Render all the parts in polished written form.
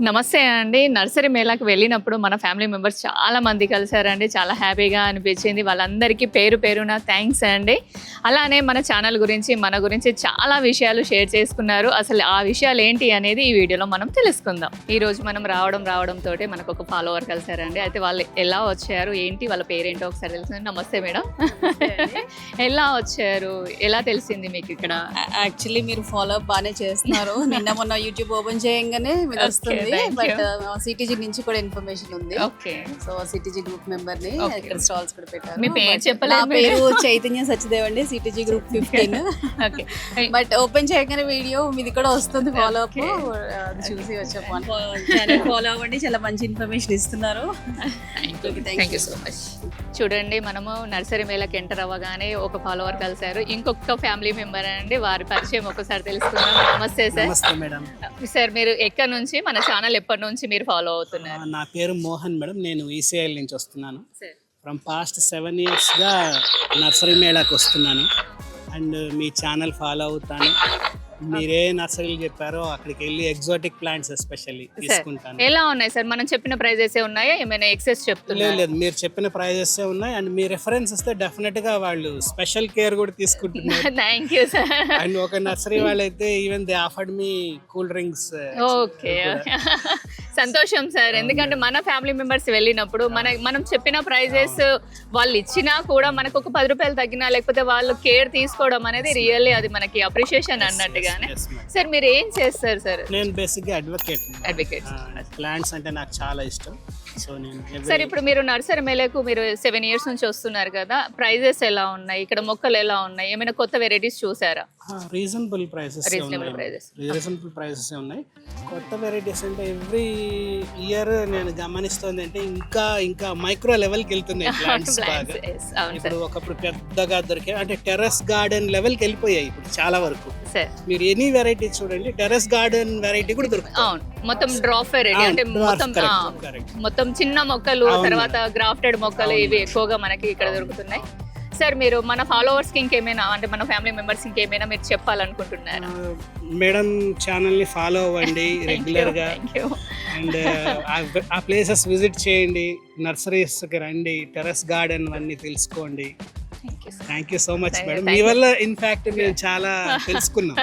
నమస్తే అండి. నర్సరీ మేళాకి వెళ్ళినప్పుడు మన ఫ్యామిలీ మెంబర్స్ చాలా మంది కలిసారండి. చాలా హ్యాపీగా అనిపించింది. వాళ్ళందరికీ పేరు పేరున థ్యాంక్స్ అండి. అలానే మన ఛానల్ గురించి, మన గురించి చాలా విషయాలు షేర్ చేసుకున్నారు. అసలు ఆ విషయాలు ఏంటి అనేది ఈ వీడియోలో మనం తెలుసుకుందాం. ఈరోజు మనం రావడంతో మనకు ఒక ఫాలోవర్ కలిసారండి. అయితే వాళ్ళు ఎలా వచ్చారు, ఏంటి, వాళ్ళ పేరేంటో ఒకసారి తెలుసు. నమస్తే మేడం. ఎలా వచ్చారు, ఎలా తెలిసింది మీకు ఇక్కడ? యాక్చువల్లీ మీరు ఫాలో అప్ బాగానే చేస్తున్నారు. నిన్న మొన్న యూట్యూబ్ ఓపెన్ చేయగానే మీకు వస్తుంది. బట్ సిటీజీ నుంచి కూడా ఇన్ఫర్మేషన్ ఉంది. Okay, so CTG group member ని ఇక్కడ స్టాల్స్ కూడా పెట్టారు. మీ పేరు చెప్పలేదు. నా పేరు చైతన్య సచిదేవ్ అండి, CTG group 15. Okay, but open చేయగానే వీడియో మీది కూడా వస్తుంది. ఫాలో అప్ చూసి వచ్చాము. ఛానల్ ఫాలో అవ్వండి, చాలా మంచి ఇన్ఫర్మేషన్ ఇస్తున్నారు. Thank you so much. చూడండి, మనము నర్సరీ మేళకి ఎంటర్ అవ్వగానే ఒక ఫాలోవర్ కలిసారు. ఇంకొక ఫ్యామిలీ మెంబర్ అండి, వారి పరిచయం ఒకసారి తెలుసుకుందాం. నమస్తే సార్. నమస్తే మేడం. సార్, మీరు ఎక్కడి నుంచి, మన ఛానల్ ఎప్పటి నుంచి మీరు ఫాలో అవుతున్నారు? నా పేరు మోహన్ మేడం. నేను ఈసీఐఎల్ నుంచి వస్తున్నాను. సార్, ఫ్రమ్ పాస్ట్ 7 yearsగా నర్సరీ మేళాకి వస్తున్నాను అండ్ మీ ఛానల్ ఫాలో అవుతాను. మీరే నర్సరీలు చెప్పారో అక్కడికి వెళ్ళి ఎగ్జాటిక్ ప్లాంట్స్ ఎస్పెషల్లీ తీసుకుంటాను. ఎలా ఉన్నాయి సార్? మనం చెప్పిన ప్రైజెస్ ఉన్నాయా, ఏమైనా ఎక్సెస్ చెప్తున్నారు? లేదు, మీరు చెప్పిన ప్రైజెస్ ఉన్నాయి అండ్ మీ రెఫరెన్స్ ఇస్తే డెఫినెట్ గా వాళ్ళు స్పెషల్ కేర్ కూడా తీసుకుంటున్నారు. Thank you sir. అండ్ ఒక నర్సరీ వాళ్ళైతే even they offered me cool drinks. Okay, సంతోషం సార్. ఎందుకంటే మన ఫ్యామిలీ మెంబర్స్ వెళ్ళినప్పుడు మనం చెప్పిన ప్రైజెస్ వాళ్ళు ఇచ్చినా కూడా మనకు ఒక 10 రూపాయలు తగ్గినా, లేకపోతే వాళ్ళు కేర్ తీసుకోవడం అనేది రియల్లీ అది మనకి అప్రిషియేషన్ అన్నట్టుగానే. సార్, మీరు ఏం చేస్తారు సార్? నేను బేసిక్ గా అడ్వకేట్. ప్లాంట్స్ అంటే నాకు చాలా ఇష్టం. సో నేను సార్, ఇప్పుడు మీరు నర్సరీ మేళకు మీరు 7 years నుంచి వస్తున్నారు కదా, ప్రైజెస్ ఎలా ఉన్నాయి, ఇక్కడ మొక్కలు ఎలా ఉన్నాయి, ఏమైనా కొత్త వెరైటీస్ చూసారా? రీజనబుల్ ప్రైసెస్ ఉన్నాయి. కొత్త వెరైటీస్ అంటే ఎవ్రీ ఇయర్ నేను గమనిస్తుంది అంటే ఇంకా మైక్రో లెవెల్కి వెళ్తున్నాయి ప్లాంట్స్ బాగా. ఇప్పుడు ఒకప్పుడు పెద్దగా దొరికే అంటే టెర్రస్ గార్డెన్ లెవెల్కి వెళ్ళిపోయాయి ఇప్పుడు చాలా వరకు. మీరు ఎనీ వెరైటీ చూడండి, టెర్రస్ గార్డెన్ వెరైటీ కూడా దొరుకుతుంది. మొత్తం డ్రాప్ వెరైటీ అంటే మొత్తం చిన్న మొక్కలు, తర్వాత గ్రాఫ్టెడ్ మొక్కలు, ఇవి ఎక్కువగా మనకి ఇక్కడ దొరుకుతున్నాయి. సార్, మీరు మన ఫాలోవర్స్ కి ఇంకేమైనా అంటే మన ఫ్యామిలీ మెంబర్స్ ఇంకేమైనా మీరు చెప్పాలనుకుంటున్నారా? మేడం, ఛానల్ ని ఫాలో అవ్వండి రెగ్యులర్ గా అండ్ ఆ ప్లేసెస్ విజిట్ చేయండి, నర్సరీస్ కి రండి, టెర్రస్ గార్డెన్ అన్ని తెలుసుకోండి. Thank you so much madam. మీ వల్ల ఇన్ఫాక్ట్ మేము చాలా తెలుసుకున్నాం.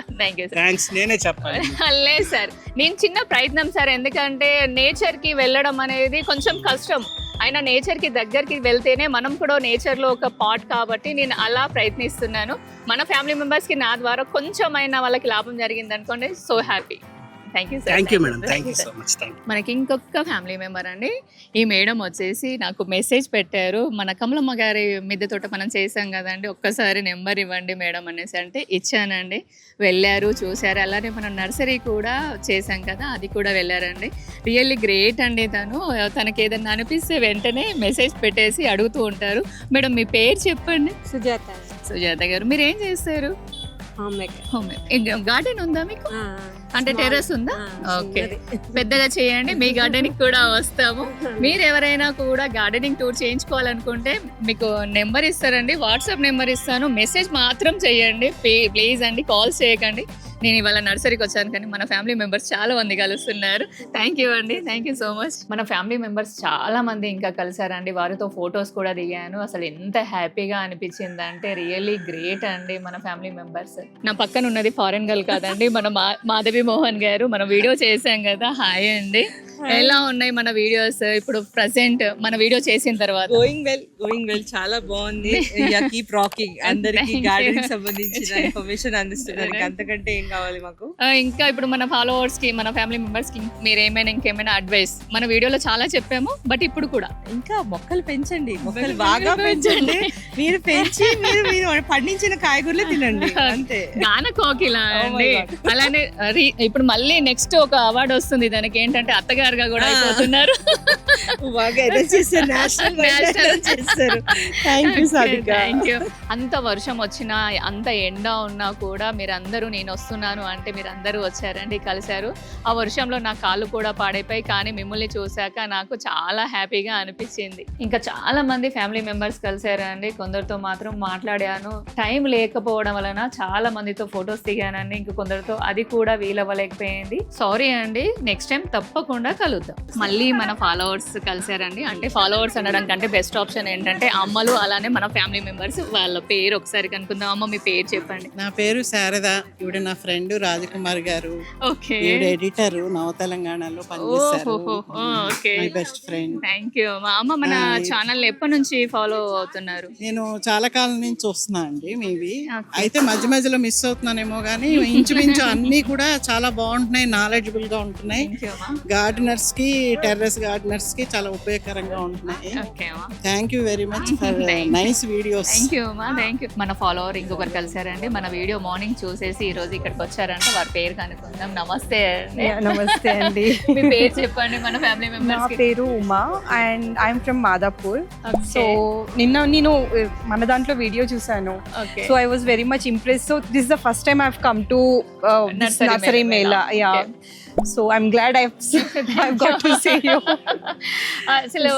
థ్యాంక్స్ నేనే చెప్పాలి. లేదు సార్, నేను చిన్న ప్రయత్నం సార్. ఎందుకంటే నేచర్ కి వెళ్ళడం అనేది కొంచెం కష్టం, అయినా నేచర్ కి దగ్గరికి వెళ్తేనే మనం కూడా నేచర్ లో ఒక పార్ట్ కాబట్టి నేను అలా ప్రయత్నిస్తున్నాను. మన ఫ్యామిలీ మెంబర్స్ కి నా ద్వారా కొంచెమైనా వాళ్ళకి లాభం జరిగింది అనుకోండి, so happy. Thank you madam. Thank you so much. మనకి ఇంకొక ఫ్యామిలీ మెంబర్ అండి, ఈ మేడం వచ్చేసి నాకు మెసేజ్ పెట్టారు. మన కమలమ్మ గారి మిద్దె తోట మనం చేసాం కదండి, ఒక్కసారి నెంబర్ ఇవ్వండి మేడం అనేసి అంటే ఇచ్చానండి. వెళ్ళారు, చూశారు. అలానే మనం నర్సరీ కూడా చేసాం కదా, అది కూడా వెళ్ళారండి. రియల్లీ గ్రేట్ అండి. తనకి ఏదన్నా అనిపిస్తే వెంటనే మెసేజ్ పెట్టేసి అడుగుతూ ఉంటారు. మేడం, మీ పేరు చెప్పండి. సుజాత గారు, మీరు ఏం చేస్తారు? గార్డెన్ ఉందా మీకు? అంటే టెర్రస్ ఉందా? ఓకే, పెద్దగా చేయండి, మీ గార్డెనింగ్ కూడా వస్తాము. మీరు ఎవరైనా కూడా గార్డెనింగ్ టూర్ చేయించుకోవాలనుకుంటే మీకు నెంబర్ ఇస్తారండి, వాట్సాప్ నెంబర్ ఇస్తాను. మెసేజ్ మాత్రం చేయండి ప్లీజ్ అండి, కాల్స్ చేయకండి. నేను ఇవాళ నర్సరీకి వచ్చాను కానీ మన ఫ్యామిలీ మెంబర్స్ చాలా మంది కలుస్తున్నారు. థ్యాంక్ యూ అండి, థ్యాంక్ యూ సో మచ్. మన ఫ్యామిలీ మెంబర్స్ చాలా మంది ఇంకా కలిసారండి, వారితో ఫొటోస్ కూడా దిగాను. అసలు ఎంత హ్యాపీగా అనిపించింది అంటే రియల్లీ గ్రేట్ అండి మన ఫ్యామిలీ మెంబర్స్. నా పక్కన ఉన్నది ఫారెన్ గర్ల్ కాదండి, మన మాధవి మోహన్ గారు. మనం వీడియో చేసాం కదా. హాయ్ అండి, ఎలా ఉన్నాయి మన వీడియోస్ ఇప్పుడు ప్రెసెంట్ మన వీడియో చేసిన తర్వాత? గోయింగ్ వెల్ చాలా బాగుంది. Keep rocking. అందరికి గార్డెనింగ్ సంబంధించిన ఇన్ఫర్మేషన్ అందిస్తున్నారు, అంతకంటే ఏం కావాలి మాకు? ఇంకా ఇప్పుడు మన ఫాలోవర్స్ కి, మన ఫ్యామిలీ మెంబర్స్ కి మీరు ఇంకేమైనా అడ్వైస్? మన వీడియోలో చాలా చెప్పాము, బట్ ఇప్పుడు కూడా ఇంకా మొక్కలు పెంచండి, మొక్కలు బాగా పెంచండి. మీరు పెంచి మీరు పండించిన కాయగూరలు తినండి, అంతే. గాన కోకిల అండి. అలానే ఇప్పుడు మళ్ళీ నెక్స్ట్ ఒక అవార్డు వస్తుంది దానికి, ఏంటంటే అత్తగారుగా కూడా అయిపోతున్నారు. బాగా అరేంజ్ చేశారు, నేషనల్ చేస్తారు. Thank you Sadhika. Thank you. అంత వర్షం వచ్చినా అంత ఎండ ఉన్నా కూడా మీరందరూ నేను వస్తున్నాను అంటే మీరందరూ వచ్చారండి, కలిశారు. ఆ వర్షంలో నా కాళ్ళు కూడా పాడైపోయి, కానీ మిమ్మల్ని చూశాక నాకు చాలా హ్యాపీగా అనిపించింది. ఇంకా చాలా మంది ఫ్యామిలీ మెంబర్స్ కలిశారండి, కొందరితో మాత్రం మాట్లాడాను. టైం లేకపోవడం వలన చాలా మందితో ఫొటోస్ దిగానండి, ఇంక కొందరితో అది కూడా వీలవ్వలేకపోయింది. సారీ అండి, నెక్స్ట్ టైం తప్పకుండా కలుద్దాం. మళ్ళీ మన ఫాలోవర్స్ కలిశారండి. అంటే ఫాలోవర్స్ అనడం కంటే బెస్ట్ ఆప్షన్ ఏంటంటే అమ్మలు, అలానే మన ఫ్యామిలీ మెంబర్స్. వాళ్ళ పేరు ఒకసారి కనుక్కుందాం. అమ్మ మీ పేరు చెప్పండి. నా పేరు శారద. ఇవిడ నా ఫ్రెండ్ రాజకుమార్ గారు. ఓకే, ఈవిడ ఎడిటర్, నవ తెలంగాణలో పనిచేస్తారు. Okay, my best friend. Thank you. మా అమ్మ మన ఛానల్ ఎప్పటి నుంచి ఫాలో అవుతున్నారు? నేను చాలా కాలం నుంచి చూస్తున్నా అండి మీవి. Okay. అయితే మధ్య మధ్యలో మిస్ అవుతున్నానేమో కానీ ఇంచుమించు అన్ని కూడా చాలా బాగుంటున్నాయి, నాలెడ్జబుల్ గా ఉంటున్నాయి. థ్యాంక్ యూ అమ్మా. గార్డెనర్స్ కి, టెర్రస్ గార్డెనర్స్ కి చాలా ఉపయోగకరంగా ఉంటున్నాయి. ఓకే అమ్మా, thank you very much for nice videos. Thank you అమ్మా, థ్యాంక్ యూ. మన ఫాలోవర్ ఇంకొకరు కలిసారండి, మన వీడియో మార్నింగ్ చూసేసి ఈ రోజు ఇక్కడికి వచ్చారంటే వారి పేరు కనుక్కుందాం. నమస్తే అండి. నమస్తే అండి. మీ పేరు చెప్పండి మన ఫ్యామిలీ నా మెంబర్స్. పేరు Uma and I'm from Madhapur. So నిన్న నేను మన దాంట్లో వీడియో చూసాను. Okay, so I was very much impress. So this the first time I have come to nursery mela. Yeah, so I'm glad I got to see you. అసలు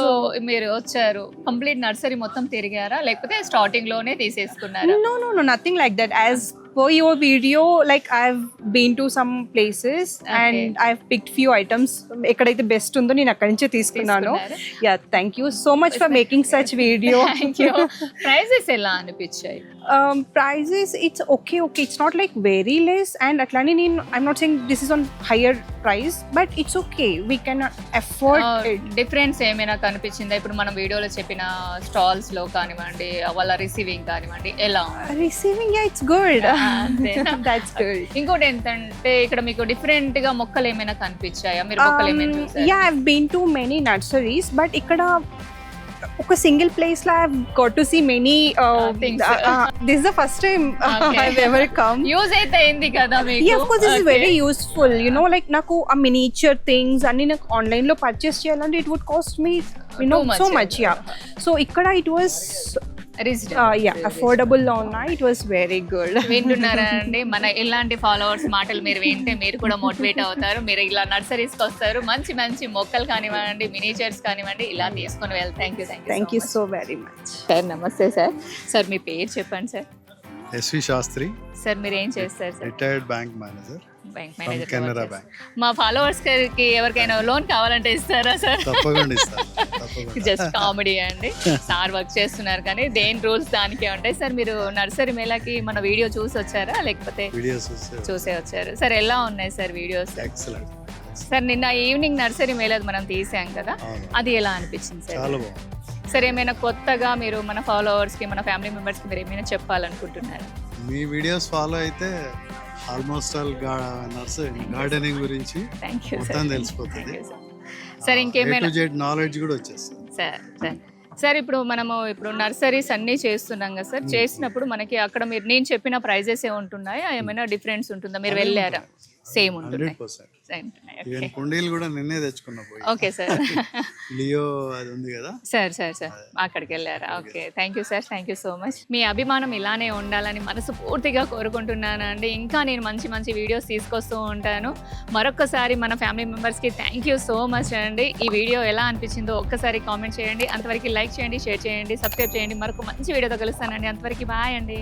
మీరు వచ్చారు, complete nursery మొత్తం తిరిగారా లేకపోతే స్టార్టింగ్ లోనే తీసేసుకున్నారా? No, nothing like that. As per your video, like I've been to some places and I've picked few items. ఎక్కడైతే best ఉందో నేను అక్కడి నుంచే తీసుకున్నాను. Yeah, thank you so much for making such video. Thank you. Prices ఎలా అనిపించాయి? Prices, it's okay. It's not like very less, and atlani I'm not saying this is on higher price, but it's okay. We can afford it. Difference ఏమైనా కనిపించిందా? ఇప్పుడు మనం వీడియోలో చెప్పిన stalls లో కానివ్వండి, వాళ్ళ రిసీవింగ్ కానివ్వండి, ఎలా Receiving, yeah, it's good. అంతేనా? That's good. ఇంకోటి ఏంటంటే ఇక్కడ మీకు డిఫరెంట్ గా మొక్కలు ఏమైనా కనిపించాయా? మీరు మొక్కలు ఏమైనా చూసారా? Yeah, I've been to many nurseries, but ikkada ఒక సింగిల్ ప్లేస్ లో I got to see many things. This the first time Okay. I ever come. Use అయితే అయింది కదా మీకు? Yeah, of course, this is very useful. You know, like నాకు ఆ miniature things అన్ని నాకు ఆన్లైన్ లో పర్చేస్ చేయాలంటే it would cost me so much. Yeah, so ఇక్కడ it was అఫోర్డబుల్ లో ఉన్నాయి. It was very good. వింటున్నారా అండి? మన ఇలాంటి ఫాలోవర్స్ మాటలు మీరు వింటే మీరు కూడా మోటివేట్ అవుతారు. మీరు ఇలా నర్సరీస్కి వస్తారు, మంచి మంచి మొక్కలు కానివ్వండి, మినిచర్స్ కానివ్వండి, ఇలా తీసుకొని వెళ్తారు. Thank you so very much. Sir నమస్తే సార్. సార్ మీ పేరు చెప్పండి సార్. ఎస్వి శాస్త్రి, సార్ మీరు ఏం చేస్తారు sir? Retired bank manager, bank Canara manager. Bank. మా ఫాలోవర్స్ కి ఎవరికైనా లోన్ కావాలంటే ఇస్తారా సార్? తప్పకుండా ఇస్తాను, తప్పకుండా. జస్ట్ కామెడీ అండి. సార్ వర్క్ చేస్తున్నారు కానీ దేని రూల్స్ దానికే ఉంటాయి. సార్ మీరు నర్సరీ మేళాకి మన వీడియో చూసి వచ్చారా లేకపోతే వీడియోస్ చూసే వచ్చారు? సార్ ఎలా ఉన్నాయి సార్ వీడియోస్? ఎక్సలెంట్. సార్ నిన్న ఈవినింగ్ నర్సరీ మేళా మనం తీసాం కదా, అవును. అది ఎలా అనిపించింది సార్? చాలా బాగుంది. సార్ ఏమైనా కొత్తగా మీరు మన ఫాలోవర్స్ కి, మన ఫ్యామిలీ మెంబర్స్ కి మీరు ఏమైనా చెప్పాలనుకుంటున్నారు? మీ వీడియోస్ ఫాలో అయితే ఆల్మోస్ట్ ఆల్ నర్సరీ గార్డెనింగ్ గురించి థ్యాంక్ యూ మొత్తం సార్. తెలిసిపోతుంది. సార్ ఇంకేమైనా నాలెడ్జ్ కూడా వచ్చేస్తుంది. సార్ ఇప్పుడు మనము నర్సరీస్ అన్నీ చేస్తున్నాం కదా సార్, చేసినప్పుడు మనకి అక్కడ మీరు నేను చెప్పిన ప్రైజెస్ ఏ ఉంటున్నాయా, ఏమైనా డిఫరెన్స్ ఉంటుందా? మీరు వెళ్ళారా? సేమ్ ఉంటున్నాయి. 100%. Same ఉంటున్నాయి. ఈవెన్ కుండీలు కూడా నిన్నే తెచ్చుకున్నా పోయి. Okay sir. లియో అది ఉంది కదా. సార్ అక్కడికి వెళ్ళారా? Okay, thank you sir, thank you so much. మీ అభిమానం ఇలానే ఉండాలని మనస్ఫూర్తిగా కోరుకుంటున్నాను అండి. ఇంకా నేను మంచి మంచి వీడియోస్ తీసుకొస్తూ ఉంటాను. మరొకసారి మన ఫ్యామిలీ మెంబర్స్కి థ్యాంక్ యూ సో మచ్ అండి. ఈ వీడియో ఎలా అనిపించిందో ఒక్కసారి కామెంట్ చేయండి. అంతవరకు లైక్ చేయండి, షేర్ చేయండి, సబ్స్క్రైబ్ చేయండి. మరొక మంచి వీడియోతో కలుస్తానండి. అంతవరకు బాయ్ అండి.